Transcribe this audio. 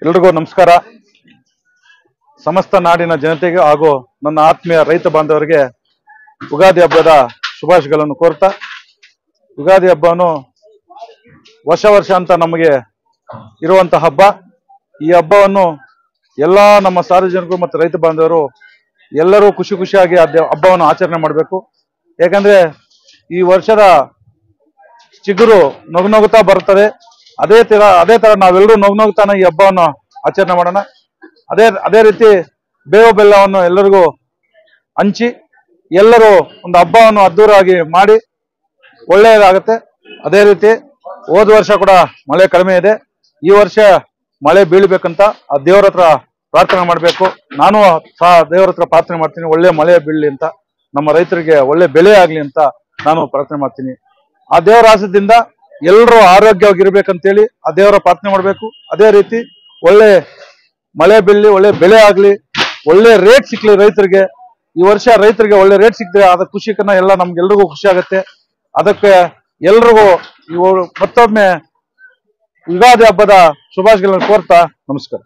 ಎಲ್ರಿಗೂ ನಮಸ್ಕಾರ. ಸಮಸ್ತ ನಾಡಿನ ಜನತೆಗೆ ಹಾಗೂ ನನ್ನ ಆತ್ಮೀಯ ರೈತ ಬಾಂಧವರಿಗೆ ಯುಗಾದಿ ಹಬ್ಬದ ಶುಭಾಶಯಗಳನ್ನು ಕೋರ್ತಾ, ಯುಗಾದಿ ಹಬ್ಬವನ್ನು ವರ್ಷ ಅಂತ ನಮಗೆ ಇರುವಂತಹ ಹಬ್ಬ. ಈ ಹಬ್ಬವನ್ನು ಎಲ್ಲ ನಮ್ಮ ಸಾರ್ವಜನಿಕರು ಮತ್ತು ರೈತ ಬಾಂಧವರು ಎಲ್ಲರೂ ಖುಷಿಯಾಗಿ ಹಬ್ಬವನ್ನು ಆಚರಣೆ ಮಾಡಬೇಕು. ಯಾಕಂದ್ರೆ ಈ ವರ್ಷದ ಚಿಗುರು ನಗುತ್ತಾ ಬರುತ್ತದೆ. ಅದೇ ತರ ನಾವೆಲ್ಲರೂ ನಗುತ್ತಾನೆ ಈ ಹಬ್ಬವನ್ನು ಆಚರಣೆ ಮಾಡೋಣ. ಅದೇ ರೀತಿ ಬೇವು ಬೆಲ್ಲವನ್ನು ಎಲ್ಲರಿಗೂ ಹಂಚಿ ಎಲ್ಲರೂ ಒಂದು ಹಬ್ಬವನ್ನು ಅದ್ದೂರಾಗಿ ಮಾಡಿ ಒಳ್ಳೆಯದಾಗುತ್ತೆ. ಅದೇ ರೀತಿ ಹೋದ ವರ್ಷ ಕೂಡ ಮಳೆ ಕಡಿಮೆ ಇದೆ. ಈ ವರ್ಷ ಮಳೆ ಬೀಳ್ಬೇಕಂತ ಆ ದೇವರ ಹತ್ರ ಪ್ರಾರ್ಥನೆ ಮಾಡಬೇಕು. ನಾನು ಸಹ ದೇವರ ಹತ್ರ ಪ್ರಾರ್ಥನೆ ಮಾಡ್ತೀನಿ, ಒಳ್ಳೆ ಮಳೆ ಬೀಳಲಿ ಅಂತ, ನಮ್ಮ ರೈತರಿಗೆ ಒಳ್ಳೆ ಬೆಳೆ ಆಗ್ಲಿ ಅಂತ ನಾನು ಪ್ರಾರ್ಥನೆ ಮಾಡ್ತೀನಿ. ಆ ದೇವರ ಆಸದಿಂದ ಎಲ್ಲರೂ ಆರೋಗ್ಯವಾಗಿರ್ಬೇಕಂತೇಳಿ ಆ ದೇವರ ಪ್ರಾರ್ಥನೆ ಮಾಡಬೇಕು. ಅದೇ ರೀತಿ ಒಳ್ಳೆ ಮಳೆ ಬೀಳಲಿ, ಒಳ್ಳೆ ಬೆಳೆ ಆಗ್ಲಿ, ಒಳ್ಳೆ ರೇಟ್ ಸಿಕ್ಲಿ ರೈತರಿಗೆ. ಈ ವರ್ಷ ರೈತರಿಗೆ ಒಳ್ಳೆ ರೇಟ್ ಸಿಕ್ಕಿದ್ರೆ ಅದ ಖುಷಿಕನ್ನ ಎಲ್ಲ ನಮ್ಗೆಲ್ರಿಗೂ ಖುಷಿ ಆಗುತ್ತೆ. ಅದಕ್ಕೆ ಎಲ್ರಿಗೂ ಮತ್ತೊಮ್ಮೆ ಯುಗಾದಿ ಹಬ್ಬದ ಶುಭಾಶಯಗಳನ್ನು ಕೋರ್ತಾ ನಮಸ್ಕಾರ.